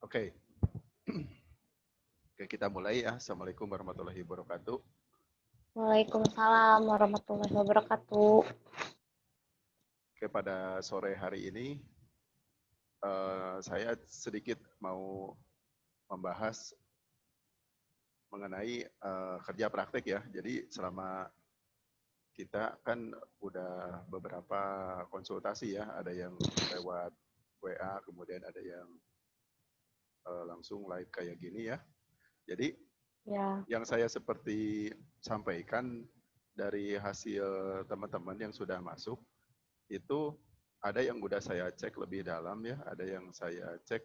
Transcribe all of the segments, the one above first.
Oke, Oke, kita mulai ya. Assalamualaikum warahmatullahi wabarakatuh. Waalaikumsalam warahmatullahi wabarakatuh. Oke, pada sore hari ini saya sedikit mau membahas mengenai kerja praktek ya. Jadi selama kita kan udah beberapa konsultasi ya, ada yang lewat WA, kemudian ada yang langsung live kayak gini ya. Jadi Ya, yang saya seperti sampaikan dari hasil teman-teman yang sudah masuk, itu ada yang udah saya cek lebih dalam ya, ada yang saya cek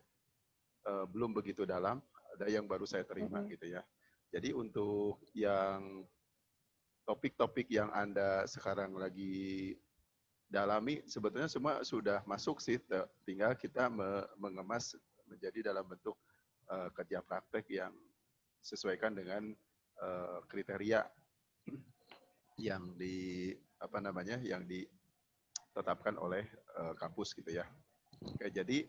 belum begitu dalam, ada yang baru saya terima gitu ya. Jadi untuk yang topik-topik yang Anda sekarang lagi dalami, sebetulnya semua sudah masuk sih, tinggal kita mengemas menjadi dalam bentuk kerja praktek yang sesuaikan dengan kriteria yang yang ditetapkan oleh kampus gitu ya. Oke, jadi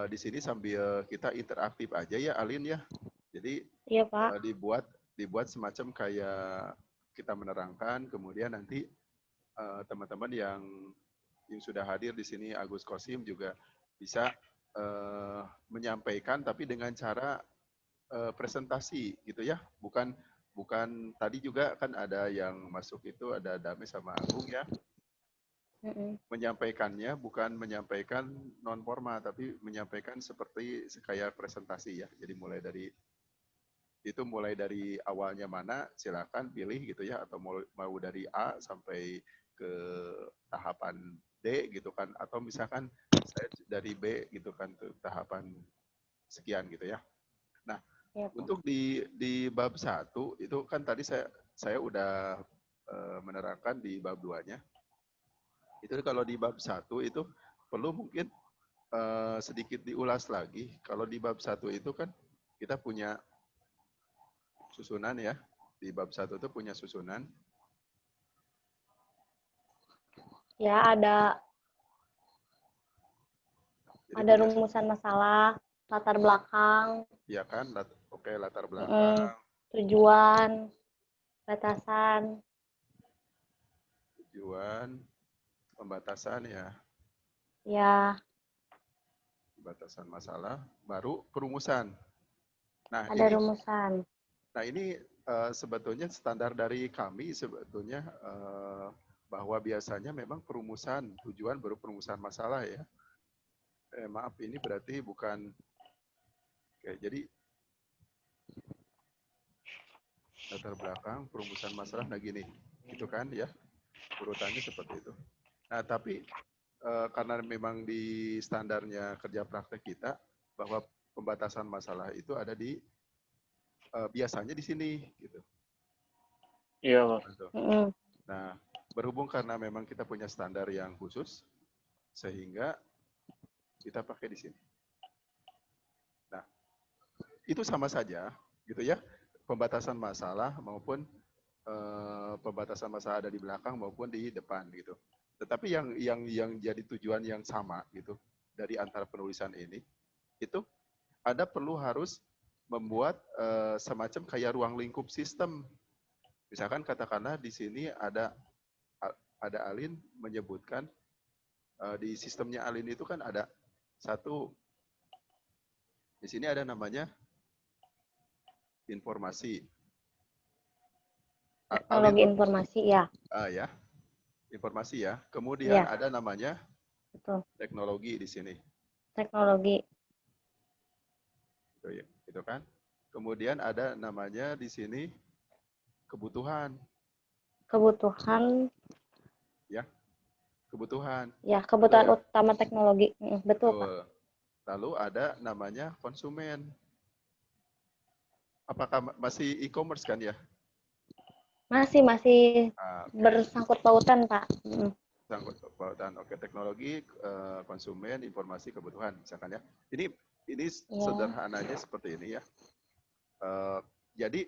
di sini sambil kita interaktif aja ya, Alin ya. Jadi iya Pak. dibuat semacam kayak kita menerangkan, kemudian nanti teman-teman yang sudah hadir di sini, Agus Kosim juga bisa menyampaikan, tapi dengan cara presentasi gitu ya, bukan bukan tadi juga kan ada yang masuk itu ada Dame sama Agung ya, menyampaikannya bukan menyampaikan non formal tapi menyampaikan seperti kayak presentasi ya. Jadi mulai dari awalnya mana silakan pilih gitu ya, atau mau dari A sampai ke tahapan D gitu kan, atau misalkan saya dari B gitu kan ke tahapan sekian gitu ya. Nah, Iya Pak. untuk di bab 1 itu kan tadi saya udah menerangkan di bab 2-nya. Itu kalau di bab 1 itu perlu mungkin sedikit diulas lagi. Kalau di bab 1 itu kan kita punya susunan ya. Di bab 1 itu punya susunan. Ya, Jadi ada punya rumusan masalah, latar belakang, ya kan, oke, latar belakang, tujuan, batasan. tujuan, pembatasan ya, Ya, pembatasan masalah, baru perumusan. Nah, ada rumusan. ini sebetulnya standar dari kami sebetulnya bahwa biasanya memang perumusan, tujuan baru perumusan masalah ya. Maaf, ini berarti bukan, oke, jadi latar belakang, perumusan masalah, nah gini, gitu kan ya, urutannya seperti itu. Nah, tapi karena memang di standarnya kerja praktek kita, bahwa pembatasan masalah itu ada di, biasanya di sini, gitu. Iya, Pak. Nah, berhubung karena memang kita punya standar yang khusus, sehingga kita pakai di sini. Nah, itu sama saja, gitu ya, pembatasan masalah maupun pembatasan masalah ada di belakang maupun di depan, gitu. Tetapi yang jadi tujuan yang sama, gitu, dari antara penulisan ini, itu Anda perlu harus membuat semacam kayak ruang lingkup sistem. Misalkan katakanlah di sini ada Alin menyebutkan di sistemnya Alin itu kan ada satu, di sini ada namanya informasi. Teknologi informasi ya. Ya, informasi ya. Kemudian Ya, ada namanya betul. teknologi di sini. Teknologi. Itu kan. Kemudian ada namanya di sini kebutuhan. Kebutuhan. Ya, kebutuhan. Ya, kebutuhan utama teknologi. Betul, Pak. Lalu ada namanya konsumen. Apakah masih e-commerce kan ya? Masih bersangkut pautan, Pak. Sangkut pautan. Oke, teknologi, konsumen, informasi, kebutuhan, misalkan ya. Ini sederhananya seperti ini ya. Jadi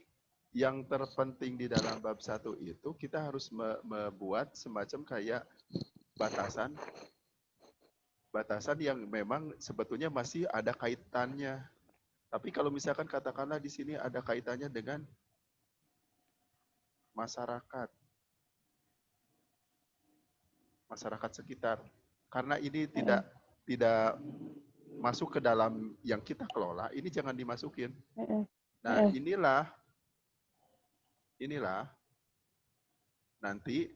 yang terpenting di dalam bab 1 itu kita harus membuat semacam kayak batasan yang memang sebetulnya masih ada kaitannya Tapi kalau misalkan katakanlah di sini ada kaitannya dengan masyarakat sekitar, karena ini tidak masuk ke dalam yang kita kelola, ini jangan dimasukin. Nah, inilah nanti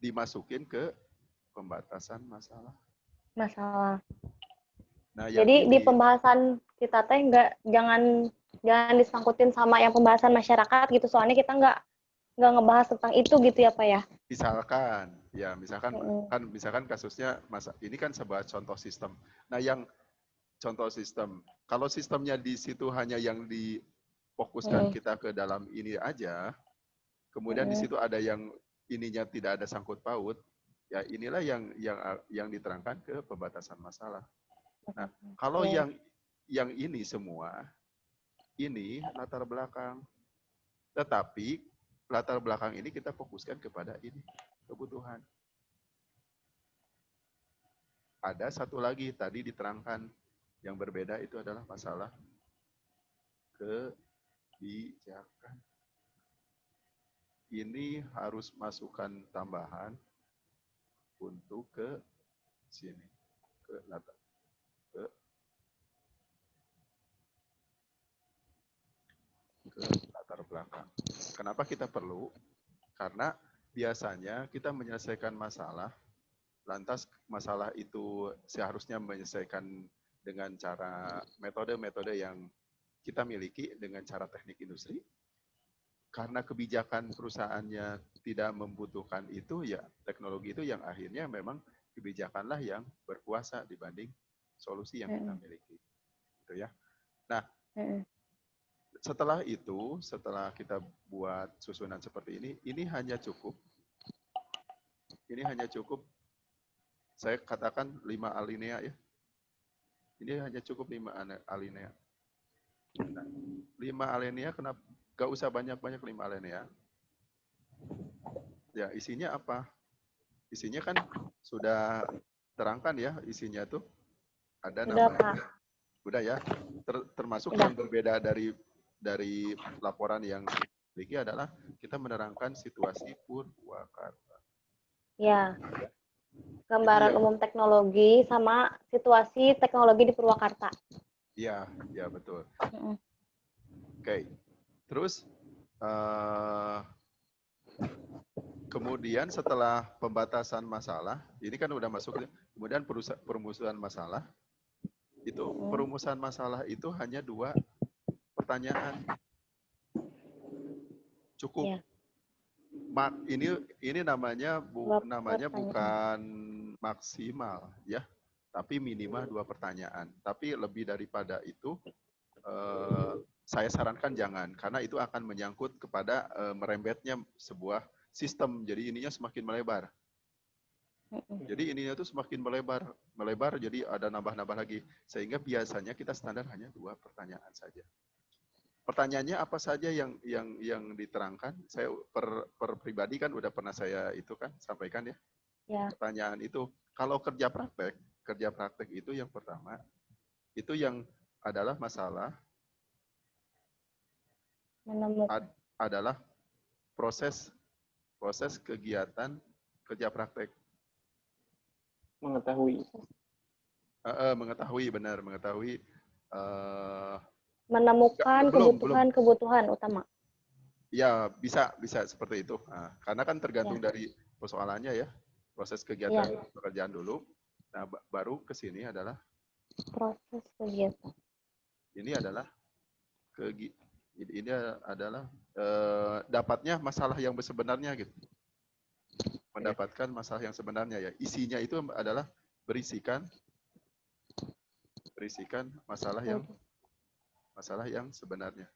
dimasukin ke pembatasan masalah. Nah, jadi di pembahasan kita teh jangan disangkutin sama yang pembahasan masyarakat gitu, soalnya kita nggak ngebahas tentang itu gitu ya Pak ya. Misalkan kasusnya ini kan sebuah contoh sistem. Nah, yang contoh sistem, kalau sistemnya di situ hanya yang difokuskan kita ke dalam ini aja, kemudian di situ ada yang ininya tidak ada sangkut paut, ya inilah yang diterangkan ke pembatasan masalah. Nah, kalau yang ini semua, ini latar belakang. Tetapi latar belakang ini kita fokuskan kepada ini, kebutuhan. Ada satu lagi tadi diterangkan, yang berbeda itu adalah masalah kebijakan. Ini harus masukan tambahan untuk ke sini, ke latar belakang. Kenapa kita perlu? Karena biasanya kita menyelesaikan masalah, lantas masalah itu seharusnya menyelesaikan dengan cara metode-metode yang kita miliki dengan cara teknik industri. Karena kebijakan perusahaannya tidak membutuhkan itu, ya teknologi itu yang akhirnya memang kebijakanlah yang berkuasa dibanding solusi yang kita miliki. Gitu ya. Nah, setelah itu, setelah kita buat susunan seperti ini hanya cukup. Ini hanya cukup, saya katakan 5 alinea ya. Ini hanya cukup 5 alinea. Nah, 5 alinea, kenapa? Gak usah banyak-banyak 5 alinea. Ya, isinya apa? Isinya kan sudah terangkan ya, isinya tuh ada namanya. Udah ya, termasuk yang berbeda dari laporan yang dimiliki adalah kita menerangkan situasi Purwakarta. Ya, gambaran umum teknologi sama situasi teknologi di Purwakarta. Iya, ya betul. Oke, terus kemudian setelah pembatasan masalah, ini kan udah masuk, kemudian perumusan masalah. Itu perumusan masalah itu hanya 2 pertanyaan. Cukup. Ya. Ini namanya bukan maksimal ya, tapi minimal 2 pertanyaan. Tapi lebih daripada itu saya sarankan jangan, karena itu akan menyangkut kepada merembetnya sebuah sistem. Jadi ininya semakin melebar. Jadi ininya tuh semakin melebar, jadi ada nambah-nambah lagi. Sehingga biasanya kita standar hanya 2 pertanyaan saja. Pertanyaannya apa saja yang diterangkan? Saya per pribadi kan udah pernah saya itu kan sampaikan ya. Pertanyaan itu, kalau kerja praktek itu yang pertama, itu yang adalah masalah adalah proses kegiatan kerja praktek. Mengetahui menemukan kebutuhan utama. Ya, bisa seperti itu. Nah, karena kan tergantung dari persoalannya ya. Proses kegiatan pekerjaan dulu. Nah, baru ke sini adalah proses kegiatan. Ini adalah dapatnya masalah yang sebenarnya gitu. Mendapatkan masalah yang sebenarnya ya. Isinya itu adalah berisikan masalah yang sebenarnya.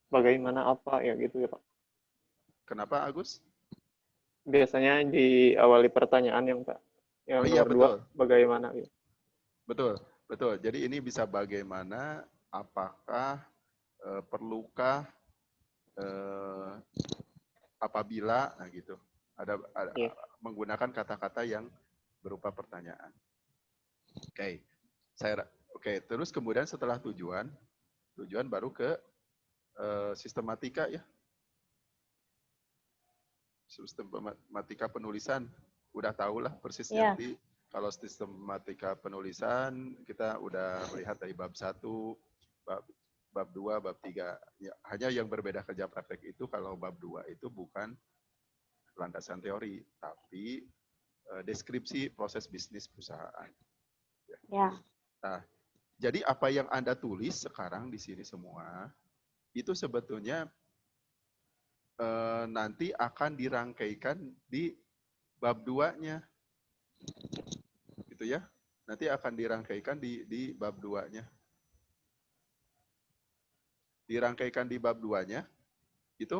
Bagaimana apa ya gitu ya Pak. Kenapa Agus? Biasanya diawali pertanyaan yang Pak. Yang nomor 2 bagaimana gitu. Betul. Jadi ini bisa bagaimana, apakah, perlukah, apabila, nah gitu. Ada menggunakan kata-kata yang berupa pertanyaan. Oke. Oke, terus kemudian setelah tujuan baru ke sistematika ya. Sistematika penulisan, udah tahu lah persisnya. Nanti kalau sistematika penulisan kita udah melihat dari bab 1, bab 2, bab 3. Ya, hanya yang berbeda kerja praktek itu kalau bab 2 itu bukan landasan teori, tapi deskripsi proses bisnis perusahaan. Ya. Nah, jadi apa yang Anda tulis sekarang di sini semua, itu sebetulnya nanti akan dirangkaikan di bab 2-nya. Gitu ya. Nanti akan dirangkaikan di bab 2-nya. Dirangkaikan di bab 2-nya, itu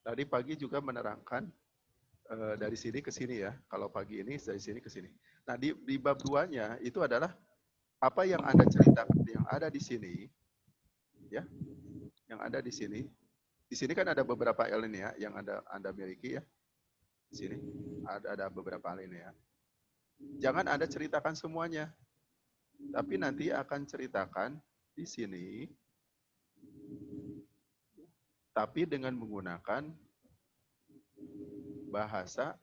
tadi pagi juga menerangkan dari sini ke sini ya. Kalau pagi ini dari sini ke sini. Nah, di bab 2-nya itu adalah apa yang Anda ceritakan yang ada di sini, ya, yang ada di sini. Di sini kan ada beberapa alinea yang Anda miliki ya. Di sini ada beberapa alinea. Jangan Anda ceritakan semuanya, tapi nanti akan ceritakan di sini, tapi dengan menggunakan bahasa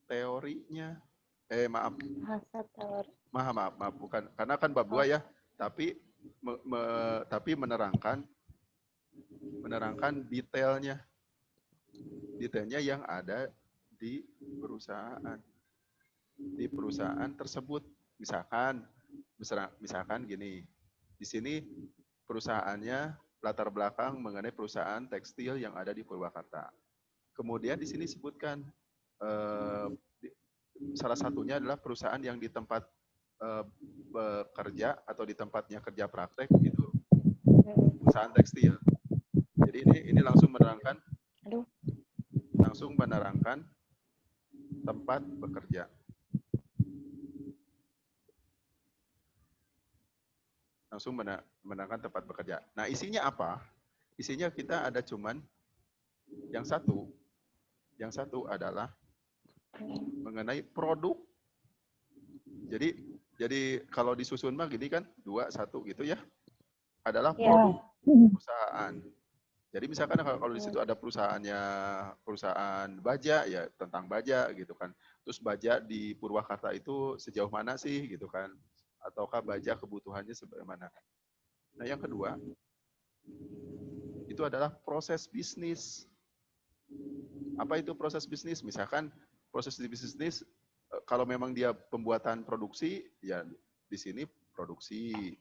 teorinya. Bahasa teori. Maaf, bukan. Karena kan bab 2 ya, tapi menerangkan detailnya. Detailnya yang ada di perusahaan. Di perusahaan tersebut. Misalkan gini. Di sini perusahaannya latar belakang mengenai perusahaan tekstil yang ada di Purwakarta. Kemudian di sini sebutkan salah satunya adalah perusahaan yang di tempat bekerja atau di tempatnya kerja praktek itu perusahaan tekstil. Jadi ini langsung menerangkan tempat bekerja. Langsung menerangkan tempat bekerja. Nah, isinya apa? Isinya kita ada cuman yang satu. Yang satu adalah mengenai produk. Jadi kalau disusun mah gini kan 2, 1 gitu ya. Adalah produk perusahaan. Jadi misalkan kalau di situ ada perusahaan baja ya tentang baja gitu kan. Terus baja di Purwakarta itu sejauh mana sih gitu kan? Ataukah baja kebutuhannya sebagaimana? Nah, yang kedua itu adalah proses bisnis. Apa itu proses bisnis? Misalkan proses bisnis kalau memang dia pembuatan produksi ya di sini produksi.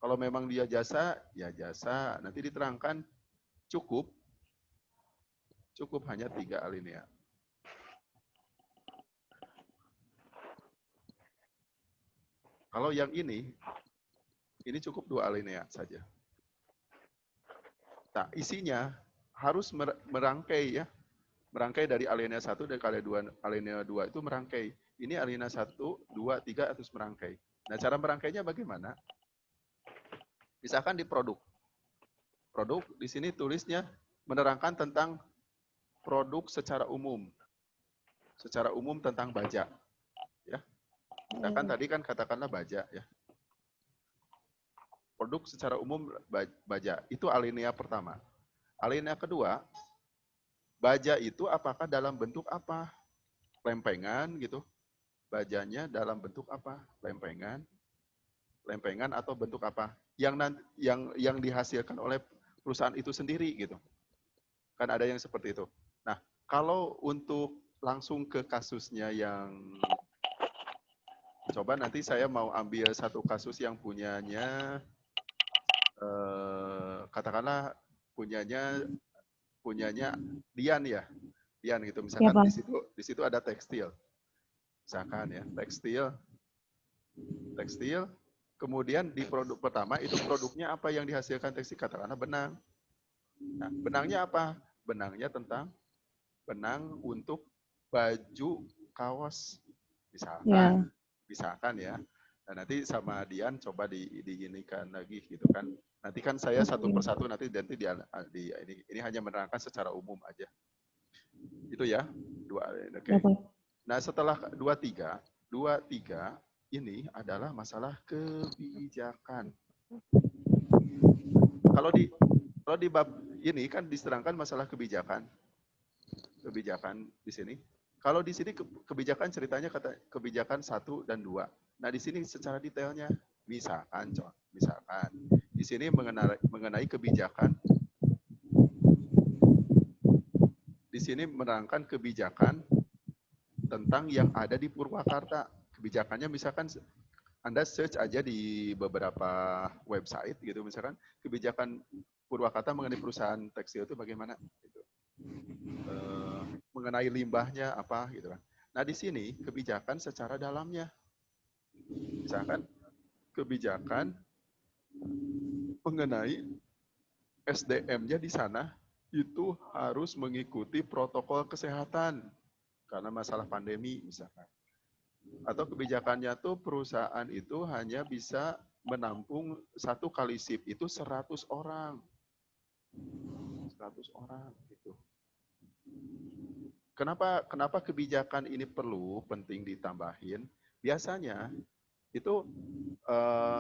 Kalau memang dia jasa, ya jasa. Nanti diterangkan cukup hanya 3 alinea. Kalau yang ini cukup 2 alinea saja. Nah, isinya harus merangkai ya. Merangkai dari alinea 1 dan alinea 2 itu merangkai. Ini alinea 1, 2, 3 harus merangkai. Nah, cara merangkainya bagaimana? Misalkan di produk. Produk di sini tulisnya menerangkan tentang produk secara umum. Secara umum tentang baja. Ya. Misalkan tadi kan katakanlah baja ya. Produk secara umum baja. Itu alinea pertama. Alinea kedua, baja itu apakah dalam bentuk apa? Lempengan gitu. Bajanya dalam bentuk apa? Lempengan atau bentuk apa? Yang dihasilkan oleh perusahaan itu sendiri gitu. Kan ada yang seperti itu. Nah, kalau untuk langsung ke kasusnya yang coba nanti saya mau ambil satu kasus yang punyanya katakanlah punyanya Dian ya. Dian gitu misalkan Ya, di situ ada tekstil. Misalkan ya, tekstil kemudian di produk pertama itu produknya apa yang dihasilkan tekstil katakanlah benang. Nah, benangnya apa? Benangnya tentang benang untuk baju kaos misalkan ya. Nah, nanti sama Dian coba diinikan lagi gitu kan. Nanti kan saya satu persatu nanti ini hanya menerangkan secara umum aja. Itu ya, oke. Nah, setelah 23 ini adalah masalah kebijakan. Kalau di bab ini kan diserangkan masalah kebijakan di sini. Kalau di sini kebijakan ceritanya kata kebijakan 1 dan 2. Nah, di sini secara detailnya misalkan di sini mengenai kebijakan, di sini menerangkan kebijakan tentang yang ada di Purwakarta. Kebijakannya misalkan Anda search aja di beberapa website gitu, misalkan kebijakan Purwakarta mengenai perusahaan tekstil itu bagaimana gitu. Mengenai limbahnya apa gitu kan. Nah, di sini kebijakan secara dalamnya. Misalkan kebijakan mengenai SDM-nya di sana itu harus mengikuti protokol kesehatan karena masalah pandemi misalkan. Atau kebijakannya tuh perusahaan itu hanya bisa menampung 1 kali shift itu 100 orang. 100 orang gitu. Kenapa kebijakan ini penting ditambahin? Biasanya itu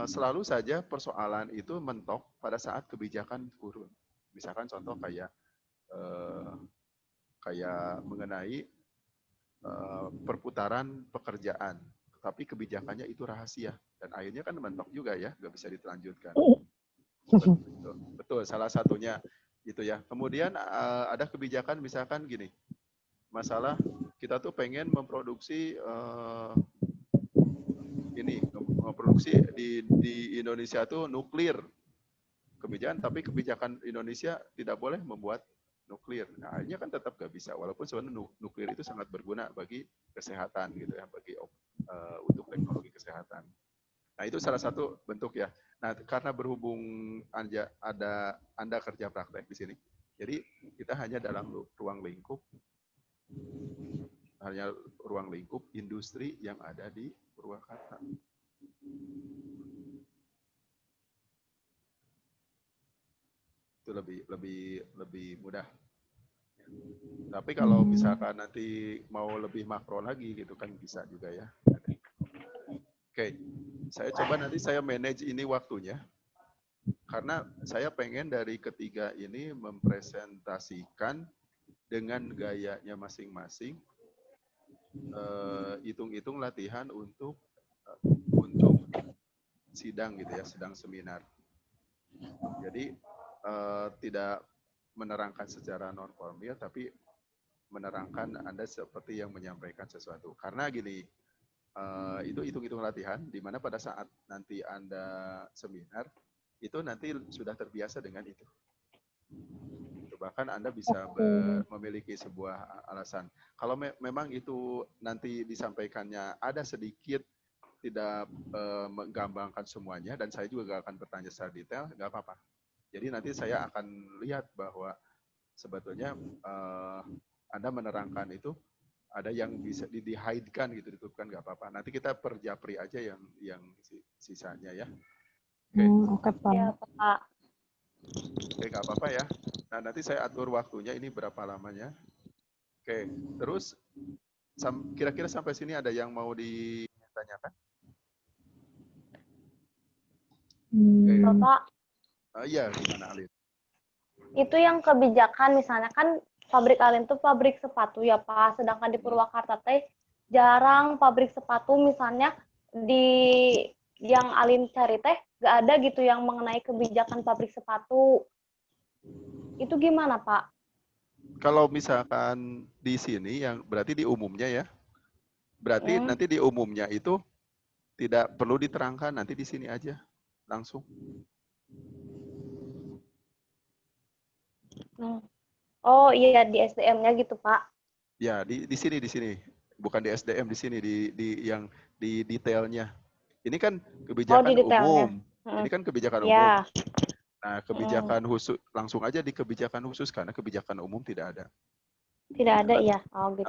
selalu saja persoalan itu mentok pada saat kebijakan turun. Misalkan contoh kayak mengenai perputaran pekerjaan, tapi kebijakannya itu rahasia dan akhirnya kan mentok juga ya, nggak bisa dilanjutkan. Betul, salah satunya itu ya. Kemudian ada kebijakan misalkan gini, masalah kita tuh pengen memproduksi memproduksi di Indonesia tuh nuklir kebijakan, tapi kebijakan Indonesia tidak boleh membuat nuklir. Nah, akhirnya kan tetap nggak bisa, walaupun sebenarnya nuklir itu sangat berguna bagi kesehatan gitu ya, bagi untuk teknologi kesehatan. Nah, itu salah satu bentuk ya. Nah, karena berhubung Anda kerja praktek di sini, jadi kita hanya dalam ruang lingkup industri yang ada di Purwakarta. Itu lebih mudah. Tapi kalau misalkan nanti mau lebih makro lagi gitu kan bisa juga ya. Oke, saya coba nanti saya manage ini waktunya. Karena saya pengen dari ketiga ini mempresentasikan dengan gayanya masing-masing, hitung-hitung latihan untuk sidang gitu ya, sidang seminar. Jadi tidak menerangkan secara non formal, tapi menerangkan Anda seperti yang menyampaikan sesuatu. Karena gini, itu hitung-hitung latihan, di mana pada saat nanti Anda seminar, itu nanti sudah terbiasa dengan itu. Bahkan Anda bisa memiliki sebuah alasan. Kalau memang itu nanti disampaikannya ada sedikit tidak menggambarkan semuanya, dan saya juga gak akan bertanya secara detail, nggak apa-apa. Jadi nanti saya akan lihat bahwa sebetulnya Anda menerangkan itu ada yang bisa di-hide-kan gitu, ditutupkan, nggak apa-apa. Nanti kita per japri aja yang sisanya ya. Oke, Pak. Ya, Pak. Oke, nggak apa-apa ya. Nah, nanti saya atur waktunya, ini berapa lamanya. Oke, terus kira-kira sampai sini ada yang mau ditanyakan? Bapak. Iya, gimana Alin? Itu yang kebijakan, misalnya kan pabrik Alin tuh pabrik sepatu ya Pak, sedangkan di Purwakarta teh jarang pabrik sepatu, misalnya di yang Alin cari teh gak ada gitu yang mengenai kebijakan pabrik sepatu. Itu gimana Pak? Kalau misalkan di sini yang berarti di umumnya ya, berarti nanti di umumnya itu tidak perlu diterangkan, nanti di sini aja langsung. Oh iya, di SDM-nya gitu Pak. Ya, di sini bukan di SDM, di sini di yang di detailnya. Ini kan kebijakan umum. Ini kan kebijakan umum. Nah, kebijakan khusus langsung aja di kebijakan khusus, karena kebijakan umum tidak ada. Tidak ada ya. Oh gitu.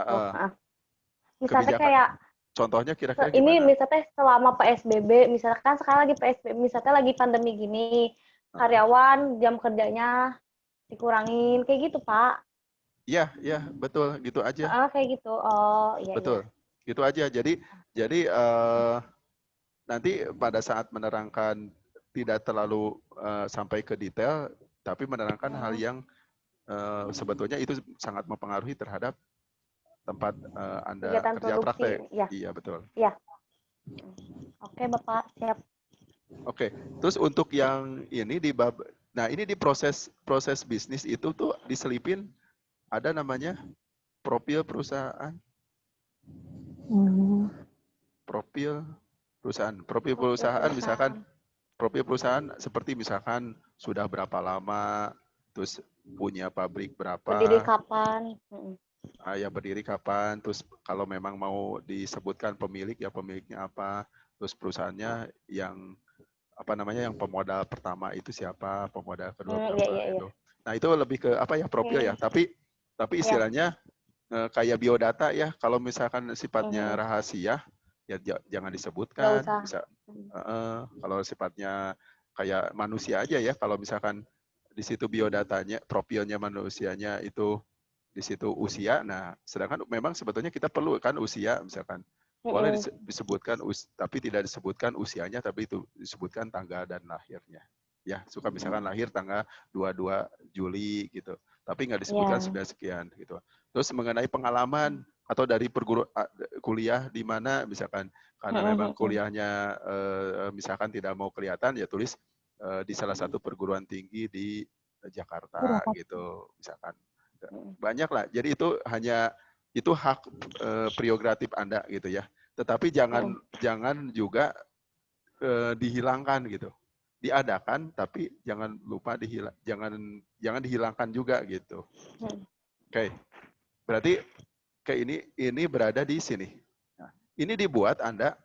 Misalnya kayak Contohnya kira-kira Ini gimana? misalnya selama PSBB, misalkan sekarang lagi PSBB, misalnya lagi pandemi gini, Heeh. karyawan jam kerjanya dikurangin, kayak gitu, Pak. Iya, iya, betul, gitu aja. Kayak gitu. Oh, iya, iya. Betul. Gitu aja. Jadi nanti pada saat menerangkan tidak terlalu sampai ke detail, tapi menerangkan hal yang sebetulnya itu sangat mempengaruhi terhadap tempat Anda Kegiatan kerja produksi. praktek. Ya, Iya, betul. ya. Oke, Bapak. Siap. Oke, terus untuk yang ini di bab, nah ini di proses bisnis itu tuh diselipin ada namanya profil perusahaan, profil profil Profil perusahaan misalkan perusahaan. profil perusahaan seperti misalkan sudah berapa lama, terus punya pabrik Berdiri berapa, kapan? ya berdiri kapan, terus kalau memang mau disebutkan pemilik ya pemiliknya apa, terus perusahaannya yang apa namanya yang pemodal pertama itu siapa, pemodal kedua Iya, berapa iya, iya. itu. Nah itu lebih ke apa ya profil ya, tapi Ya. istilahnya kayak biodata ya, kalau misalkan sifatnya Mhm. rahasia ya jangan Nggak disebutkan, usah. bisa kalau sifatnya kayak manusia aja ya, kalau misalkan di situ biodatanya, profilnya manusianya itu di situ usia. Nah, sedangkan memang sebetulnya kita perlu kan usia, misalkan boleh Mhm. disebutkan tapi tidak disebutkan usianya, tapi itu disebutkan tanggal dan lahirnya. Ya, suka misalkan lahir tanggal 22 Juli gitu, tapi nggak disebutkan Ya. sekian gitu. Terus mengenai pengalaman atau dari kuliah di mana misalkan karena memang kuliahnya misalkan tidak mau kelihatan ya tulis di salah satu perguruan tinggi di Jakarta gitu misalkan. Banyak lah. Jadi itu hak prerogatif Anda gitu ya. Tetapi jangan juga dihilangkan gitu. Diadakan tapi jangan lupa jangan dihilangkan juga gitu. Oke. Berarti ini berada di sini. Nah, ini dibuat Anda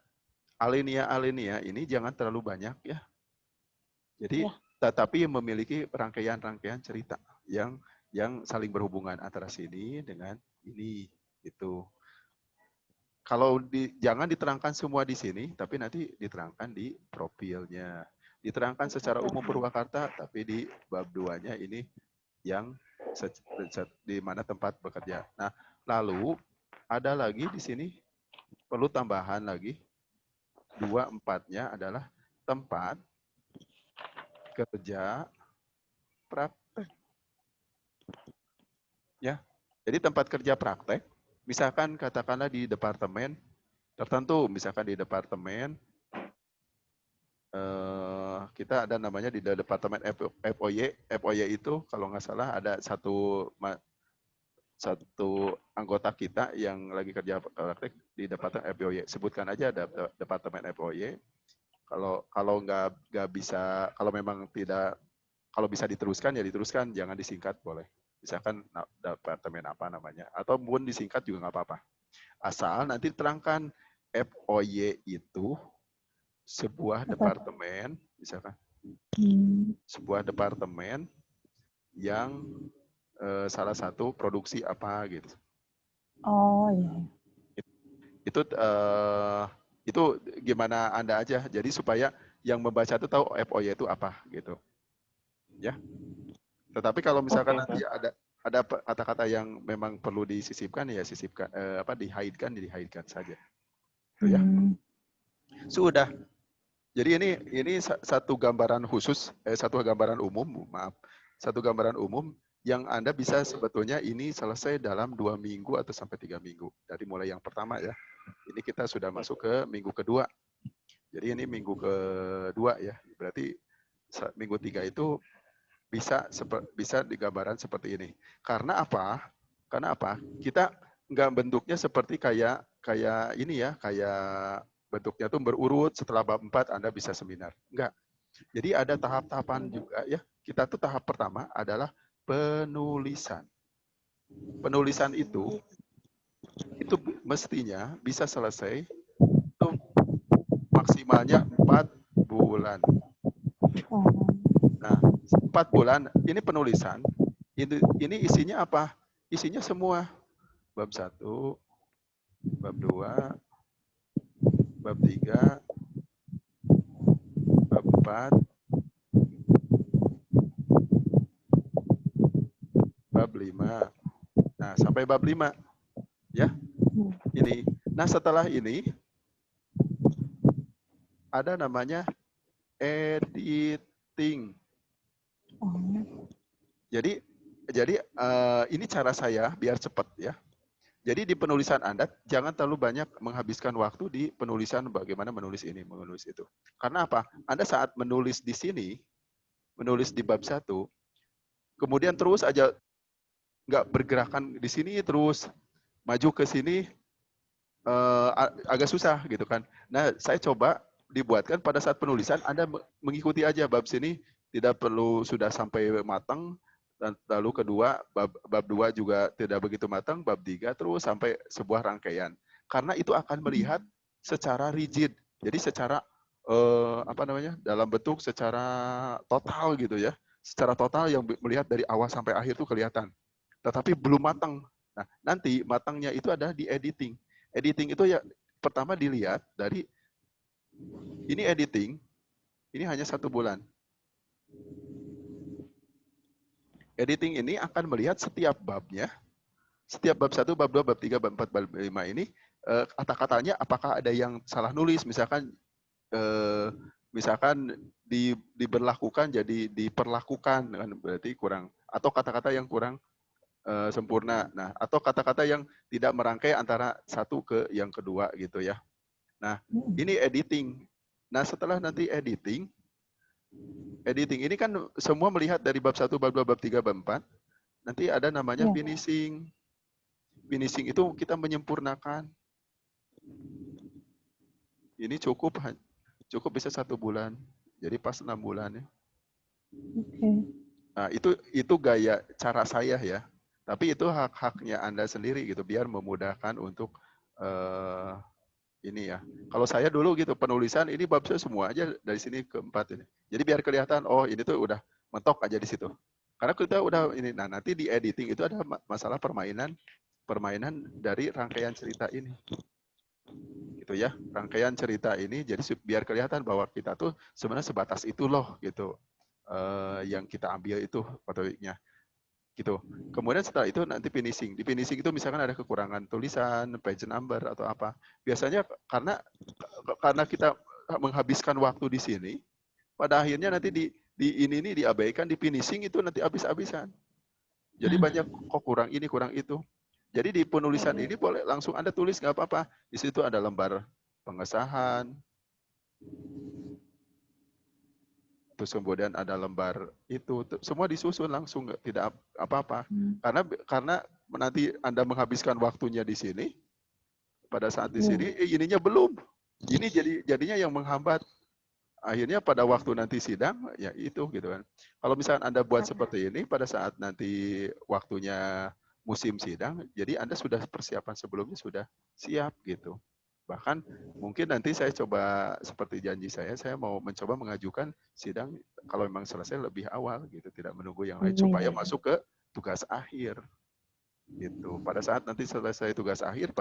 alinea ini jangan terlalu banyak ya. Jadi Ya. tetapi memiliki rangkaian-rangkaian cerita yang saling berhubungan antara sini dengan ini itu. Kalau jangan diterangkan semua di sini, tapi nanti diterangkan di profilnya. Diterangkan secara umum Purwakarta, tapi di bab 2-nya ini yang di mana tempat bekerja. Nah, lalu ada lagi di sini perlu tambahan lagi 2/4-nya adalah tempat kerja praktek. Ya, jadi tempat kerja praktek, misalkan katakanlah di departemen tertentu, misalkan di departemen kita ada namanya di departemen FOY. FOY itu kalau nggak salah ada satu anggota kita yang lagi kerja praktek di departemen FOY. Sebutkan aja ada departemen FOY. Kalau nggak bisa, kalau memang tidak, kalau bisa diteruskan ya diteruskan, jangan disingkat boleh. Misalkan departemen apa namanya, atau pun disingkat juga nggak apa-apa. Asal nanti terangkan FOY itu sebuah departemen, misalkan sebuah departemen yang salah satu produksi apa gitu. Oh iya. Itu gimana Anda aja. Jadi supaya yang membaca itu tahu FOY itu apa gitu. Ya. Tetapi kalau misalkan nanti ada kata-kata yang memang perlu disisipkan ya sisipkan dihidkan saja. Itu ya. Sudah. Jadi ini satu gambaran khusus, satu gambaran umum, maaf, satu gambaran umum yang Anda bisa sebetulnya ini selesai dalam 2 minggu atau sampai 3 minggu. Dari mulai yang pertama ya. Ini kita sudah masuk ke minggu kedua. Jadi ini minggu kedua ya. Berarti minggu 3 itu bisa digambaran seperti ini. Karena apa? Karena apa? Kita nggak bentuknya seperti kayak ini ya, kayak bentuknya tuh berurut, setelah bab 4 Anda bisa seminar. Enggak. Jadi ada tahap-tahapan juga ya. Kita tuh tahap pertama adalah penulisan. Penulisan itu mestinya bisa selesai itu maksimalnya 4 bulan. Nah, 4 bulan ini penulisan. Ini isinya apa? Isinya semua. Bab 1, bab 2, bab 3, bab 4, bab 5. Nah, sampai bab 5. Ya, ini. Nah, setelah ini, ada namanya editing. Jadi ini cara saya biar cepat ya. Jadi di penulisan Anda jangan terlalu banyak menghabiskan waktu di penulisan bagaimana menulis ini, menulis itu. Karena apa? Anda saat menulis di sini, menulis di bab 1, kemudian terus aja nggak bergerakan di sini terus maju ke sini agak susah gitu kan. Nah, saya coba dibuatkan pada saat penulisan Anda mengikuti aja bab sini, tidak perlu sudah sampai matang, dan lalu kedua bab 2 juga tidak begitu matang, bab 3 terus sampai sebuah rangkaian. Karena itu akan melihat secara rigid. Jadi secara dalam bentuk secara total gitu ya. Secara total yang melihat dari awal sampai akhir itu kelihatan. Tetapi belum matang. Nah, nanti matangnya itu ada di editing. Editing itu ya pertama dilihat dari ini editing, ini hanya 1 bulan. Editing ini akan melihat setiap babnya, setiap bab 1, bab 2, bab 3, bab 4, bab 5 ini kata-katanya apakah ada yang salah nulis, misalkan diberlakukan jadi diperlakukan, kan berarti kurang, atau kata-kata yang kurang sempurna. Nah, atau kata-kata yang tidak merangkai antara satu ke yang kedua gitu ya. Nah, ini editing. Nah, setelah nanti editing ini kan semua melihat dari bab 1, bab 2, bab 3, bab 4. Nanti ada namanya finishing. Finishing itu kita menyempurnakan. Ini cukup bisa 1 bulan. Jadi pas 6 bulan ya. Nah, itu gaya cara saya ya. Tapi itu hak-haknya Anda sendiri gitu, biar memudahkan untuk ini ya. Kalau saya dulu gitu penulisan ini bab saya semua aja dari sini ke 4 ini. Jadi biar kelihatan oh ini tuh udah mentok aja di situ. Karena kita udah ini. Nah, nanti di editing itu ada masalah permainan dari rangkaian cerita ini. Gitu ya. Rangkaian cerita ini jadi biar kelihatan bahwa kita tuh sebenarnya sebatas itu loh gitu. Yang kita ambil itu fotonya. Gitu. Kemudian setelah itu nanti finishing. Di finishing itu misalkan ada kekurangan tulisan, page number atau apa. Biasanya karena kita menghabiskan waktu di sini, pada akhirnya nanti di ini diabaikan, di finishing itu nanti habis-habisan. Jadi banyak kok kurang ini, kurang itu. Jadi di penulisan ini boleh langsung Anda tulis nggak apa-apa. Di situ ada lembar pengesahan, terus kemudian ada lembar itu, semua disusun langsung, tidak apa-apa. Karena nanti Anda menghabiskan waktunya di sini, pada saat di sini, ininya belum. Ini jadinya yang menghambat. Akhirnya pada waktu nanti sidang, ya itu gitu kan. Kalau misalnya Anda buat seperti ini, pada saat nanti waktunya musim sidang, jadi Anda sudah persiapan sebelumnya sudah siap gitu. Bahkan mungkin nanti saya coba seperti janji saya mau mencoba mengajukan sidang kalau memang selesai lebih awal gitu, tidak menunggu yang lain supaya masuk ke tugas akhir gitu. Pada saat nanti selesai tugas akhir,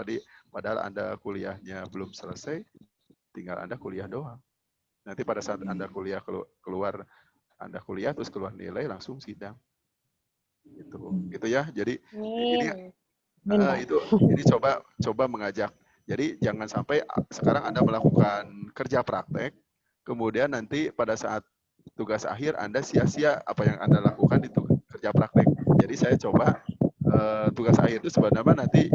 padahal Anda kuliahnya belum selesai, tinggal Anda kuliah doang. Nanti pada saat Anda kuliah keluar Anda kuliah terus keluar nilai langsung sidang. Gitu ya. Jadi ini coba mengajak. Jadi jangan sampai sekarang Anda melakukan kerja praktek, kemudian nanti pada saat tugas akhir Anda sia-sia apa yang Anda lakukan di kerja praktek. Jadi saya coba tugas akhir itu sebenarnya nanti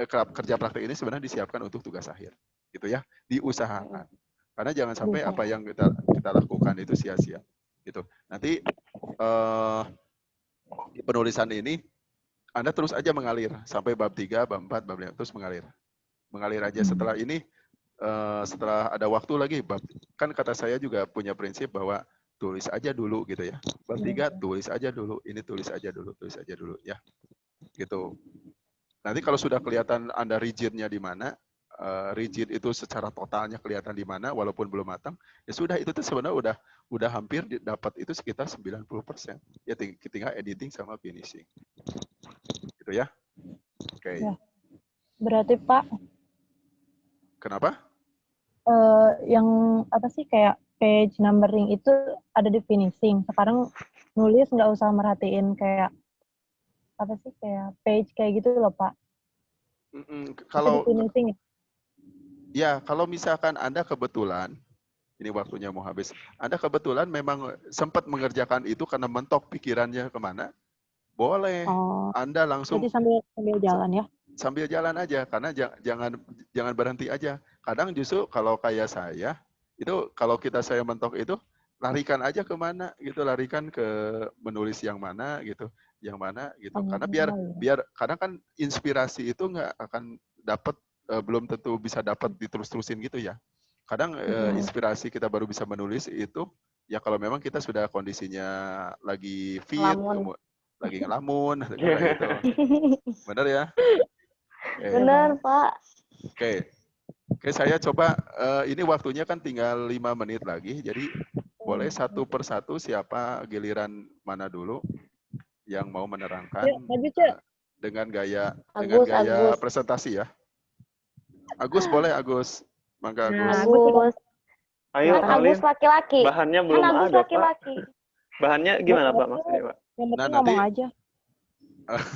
kerja praktek ini sebenarnya disiapkan untuk tugas akhir. Gitu ya, diusahakan. Karena jangan sampai apa yang kita lakukan itu sia-sia. Gitu. Nanti di penulisan ini Anda terus aja mengalir sampai bab 3, bab 4, bab 5 terus mengalir. Mengalir aja. Setelah ini setelah ada waktu lagi kan kata saya juga punya prinsip bahwa tulis aja dulu gitu ya. Bab 3 tulis aja dulu, ini tulis aja dulu ya. Gitu. Nanti kalau sudah kelihatan Anda rigidnya di mana, rigid itu secara totalnya kelihatan di mana walaupun belum matang, ya sudah itu tuh sebenarnya udah hampir dapat itu sekitar 90%. Ya tinggal editing sama finishing. Gitu ya. Oke. Ya. Berarti Pak, Kenapa? yang apa sih kayak page numbering itu ada di finishing. Sekarang nulis nggak usah merhatiin kayak apa sih kayak page kayak gitu loh Pak. Itu di Kalau finishing. ya, kalau misalkan Anda kebetulan ini waktunya mau habis, Anda kebetulan memang sempat mengerjakan itu karena mentok pikirannya kemana, boleh. Oh, Anda langsung berarti sambil jalan ya. sambil jalan aja, karena jangan berhenti aja. Kadang justru kalau kayak saya, itu kalau saya mentok itu, larikan aja kemana gitu, larikan ke menulis yang mana gitu. Karena biar Oh, iya. biar kadang kan inspirasi itu nggak akan dapat, belum tentu bisa dapat diterus-terusin gitu ya. Kadang inspirasi kita baru bisa menulis itu ya kalau memang kita sudah kondisinya lagi fit, Lamun. lagi ngelamun, kayak gitu. Benar ya? Oke. Iya, Bener, Pak. Pak. Oke, oke, saya coba, ini waktunya kan tinggal 5 menit lagi, jadi boleh satu persatu siapa giliran mana dulu yang mau menerangkan Yuk, maju, Cek. dengan gaya Agus. presentasi ya. Agus boleh Agus, mangga Nah, Agus. Agus. Ayo, Kan Agus Alin. laki-laki. Bahannya Kan belum Agus ada, Pak. laki-laki. Bahannya gimana, Pak, maksudnya, Pak? Yang penting Nah, ngomong nanti aja.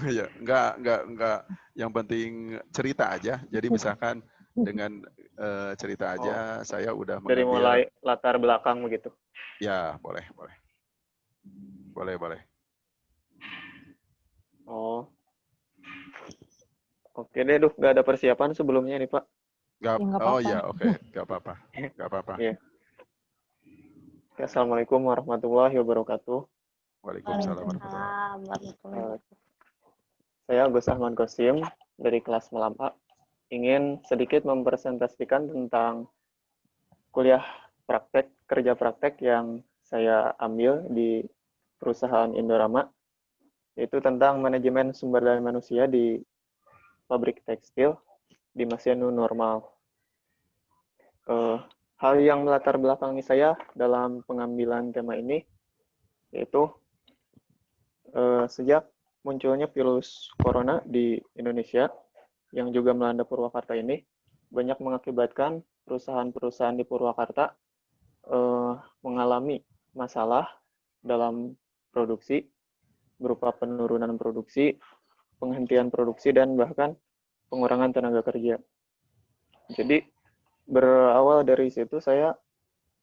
ya enggak, yang penting cerita aja. Jadi misalkan dengan cerita aja saya udah Dari mengambil, mulai latar belakang begitu. ya boleh. Oh, oke deh, Duh. Nggak ada persiapan sebelumnya nih, Pak. Nggak, Ya, nggak oh apa-apa. ya, oke, nggak apa-apa. Iya. Oke, Assalamualaikum warahmatullahi wabarakatuh. Waalaikumsalam warahmatullahi wabarakatuh. Waalaikumsalam warahmatullahi wabarakatuh. Saya Agus Ahmad Qasim dari kelas Malam A. Ingin sedikit mempresentasikan tentang kuliah kerja praktek yang saya ambil di perusahaan Indorama, yaitu tentang manajemen sumber daya manusia di pabrik tekstil di masa new normal. Hal yang melatar belakangi saya dalam pengambilan tema ini, yaitu sejak munculnya virus corona di Indonesia, yang juga melanda Purwakarta ini, banyak mengakibatkan perusahaan-perusahaan di Purwakarta mengalami masalah dalam produksi, berupa penurunan produksi, penghentian produksi, dan bahkan pengurangan tenaga kerja. Jadi, berawal dari situ saya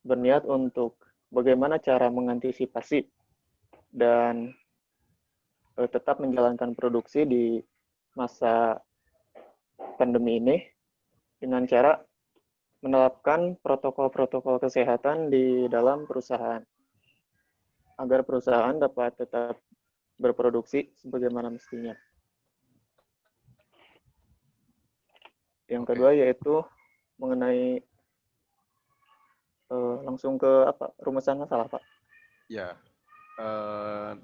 berniat untuk bagaimana cara mengantisipasi dan tetap menjalankan produksi di masa pandemi ini dengan cara menerapkan protokol-protokol kesehatan di dalam perusahaan agar perusahaan dapat tetap berproduksi sebagaimana mestinya. Yang kedua yaitu mengenai langsung ke rumusan masalah, Pak. Ya,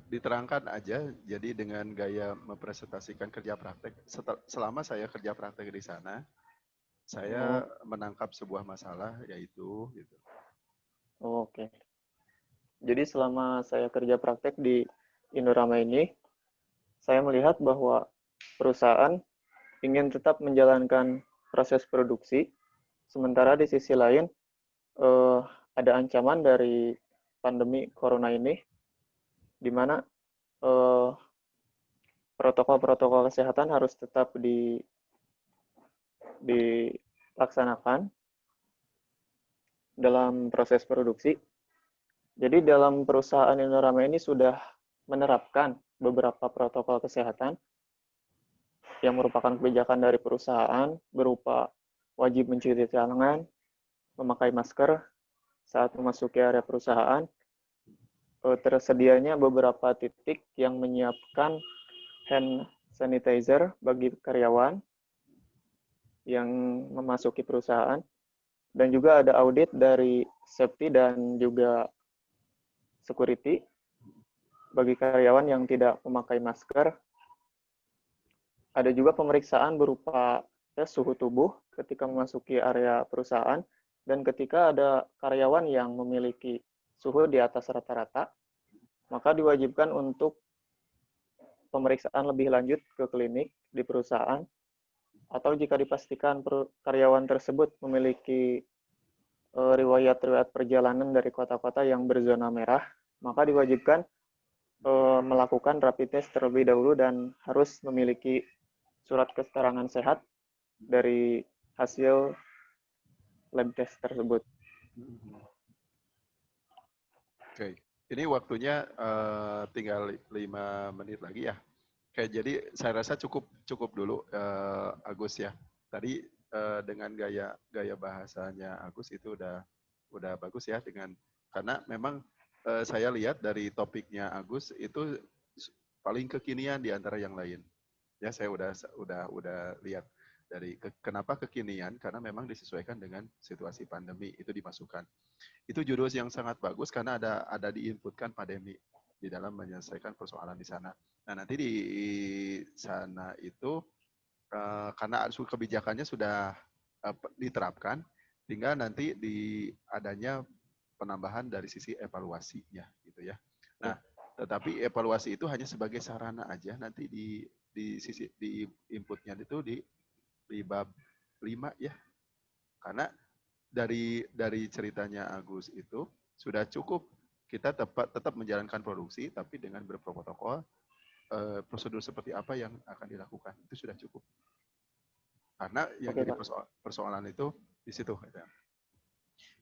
diterangkan aja. Jadi dengan gaya mempresentasikan kerja praktek. Selama saya kerja praktek di sana, saya menangkap sebuah masalah yaitu gitu. Oke. Jadi selama saya kerja praktek di Indorama ini, saya melihat bahwa perusahaan ingin tetap menjalankan proses produksi, sementara di sisi lain ada ancaman dari pandemi corona ini, di mana protokol-protokol kesehatan harus tetap dilaksanakan dalam proses produksi. Jadi dalam perusahaan Indorama ini sudah menerapkan beberapa protokol kesehatan yang merupakan kebijakan dari perusahaan berupa wajib mencuci tangan, memakai masker saat memasuki area perusahaan, tersedianya beberapa titik yang menyiapkan hand sanitizer bagi karyawan yang memasuki perusahaan, dan juga ada audit dari safety dan juga security bagi karyawan yang tidak memakai masker. Ada juga pemeriksaan berupa tes suhu tubuh ketika memasuki area perusahaan, dan ketika ada karyawan yang memiliki suhu di atas rata-rata, maka diwajibkan untuk pemeriksaan lebih lanjut ke klinik di perusahaan, atau jika dipastikan karyawan tersebut memiliki riwayat-riwayat perjalanan dari kota-kota yang berzona merah, maka diwajibkan melakukan rapid test terlebih dahulu dan harus memiliki surat keterangan sehat dari hasil lab test tersebut. Oke, ini waktunya tinggal 5 menit lagi ya. Oke, jadi saya rasa cukup dulu Agus ya. Tadi dengan gaya bahasanya Agus itu udah bagus ya karena memang saya lihat dari topiknya Agus itu paling kekinian di antara yang lain. Ya, saya udah lihat dari kenapa kekinian, karena memang disesuaikan dengan situasi pandemi itu dimasukkan. Itu judul yang sangat bagus karena ada diinputkan pandemi di dalam menyelesaikan persoalan di sana. Nah, nanti di sana itu karena kebijakannya sudah diterapkan, tinggal nanti di adanya penambahan dari sisi evaluasinya gitu ya. Nah, tetapi evaluasi itu hanya sebagai sarana aja, nanti di sisi di inputnya itu di bab 5 ya. Karena dari ceritanya Agus itu sudah cukup kita tetap menjalankan produksi tapi dengan berprotokol prosedur seperti apa yang akan dilakukan itu sudah cukup. Karena yang jadi persoalan itu di situ.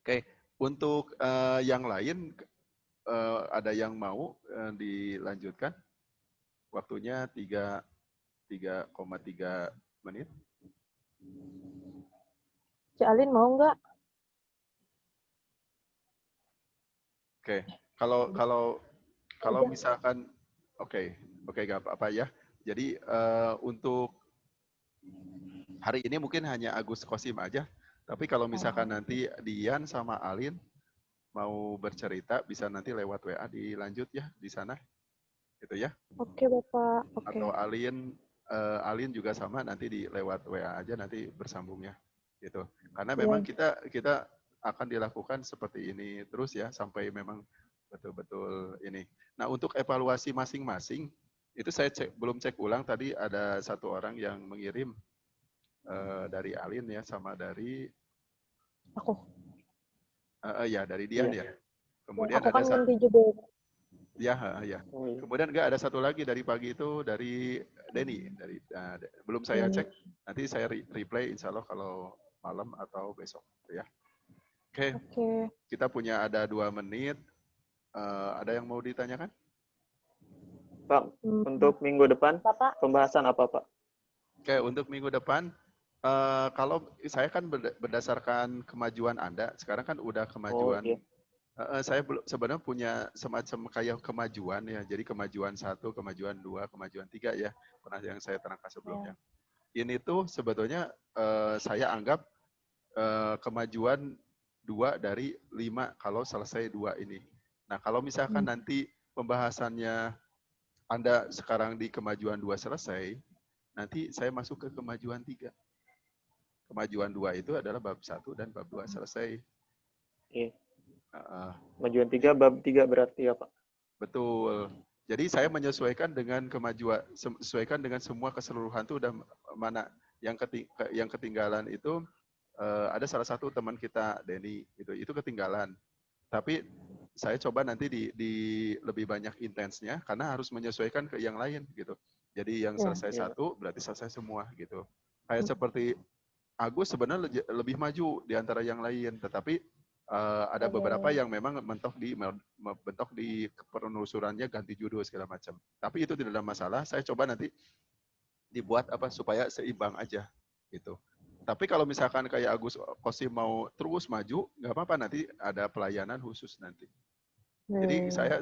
Oke, untuk yang lain ada yang mau dilanjutkan? Waktunya 3,3 menit. Cik Alin mau nggak? Oke, kalau misalkan oke, nggak apa-apa ya. Jadi untuk hari ini mungkin hanya Agus Kosim aja. Tapi kalau misalkan nanti Dian sama Alin mau bercerita, bisa nanti lewat WA dilanjut ya di sana, gitu ya. Oke Bapak. Oke. Atau Alin juga sama nanti di lewat WA aja nanti bersambungnya, gitu. Karena memang kita akan dilakukan seperti ini terus ya sampai memang betul-betul ini. Nah, untuk evaluasi masing-masing itu saya belum cek ulang, tadi ada satu orang yang mengirim dari Alin ya sama dari Aku. Ya dari Dian ya. Kemudian Aku kan ada ganti judul. ya. Kemudian ada satu lagi dari pagi itu dari Denny belum saya cek. Nanti saya replay insya Allah kalau malam atau besok ya. Oke. Kita punya ada 2 menit. Ada yang mau ditanyakan? Pak, untuk minggu depan Bapak. Pembahasan apa Pak? Oke, untuk minggu depan kalau saya kan berdasarkan kemajuan Anda, sekarang kan udah kemajuan. Saya sebenarnya punya semacam kayak kemajuan ya. Jadi kemajuan 1, kemajuan 2, kemajuan 3 ya. Pernah yang saya terangkan sebelumnya. Ini tuh sebetulnya saya anggap kemajuan 2 dari 5 kalau selesai 2 ini. Nah, kalau misalkan nanti pembahasannya Anda sekarang di kemajuan 2 selesai, nanti saya masuk ke kemajuan 3. Kemajuan 2 itu adalah bab 1 dan bab 2 selesai. Kemajuan 3, bab 3 berarti ya Pak? Betul. Jadi saya menyesuaikan dengan sesuaikan dengan semua keseluruhan itu udah mana yang ketinggalan itu ada salah satu teman kita Denny itu ketinggalan. Tapi saya coba nanti di lebih banyak intensnya karena harus menyesuaikan ke yang lain gitu. Jadi yang selesai 1 berarti selesai semua gitu. Kayak seperti Agus sebenarnya lebih maju di antara yang lain, tetapi ada beberapa yang memang mentok di penelusurannya ganti judul segala macam. Tapi itu tidak ada masalah. Saya coba nanti dibuat supaya seimbang aja gitu. Tapi kalau misalkan kayak Agus Kosim mau terus maju, nggak apa-apa, nanti ada pelayanan khusus nanti. Jadi saya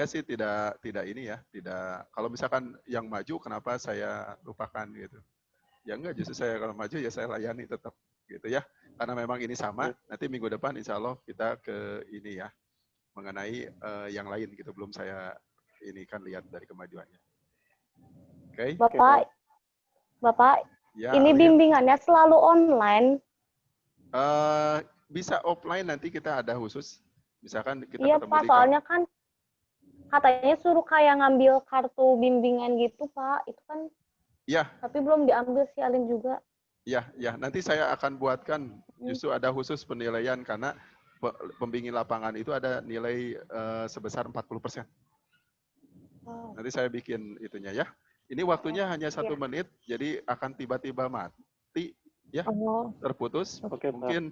sih tidak ini ya, tidak. Kalau misalkan yang maju, kenapa saya lupakan gitu? Ya enggak, justru saya kalau maju ya saya layani tetap gitu ya. Karena memang ini sama. Nanti minggu depan insya Allah kita ke ini ya mengenai yang lain gitu. Belum saya ini kan lihat dari kemajuannya. Oke. Bapak. Ya, ini bimbingannya selalu online? Bisa offline, nanti kita ada khusus. Misalkan kita ketemu Pak, soalnya kan katanya suruh kayak ngambil kartu bimbingan gitu Pak. Itu kan. Iya. Tapi belum diambil si Alin juga. Ya, nanti saya akan buatkan justru ada khusus penilaian karena pembimbing lapangan itu ada nilai sebesar 40%. Nanti saya bikin itunya ya. Ini waktunya hanya 1 menit, jadi akan tiba-tiba mati, ya, Oh. terputus. Oke, Pak. Mungkin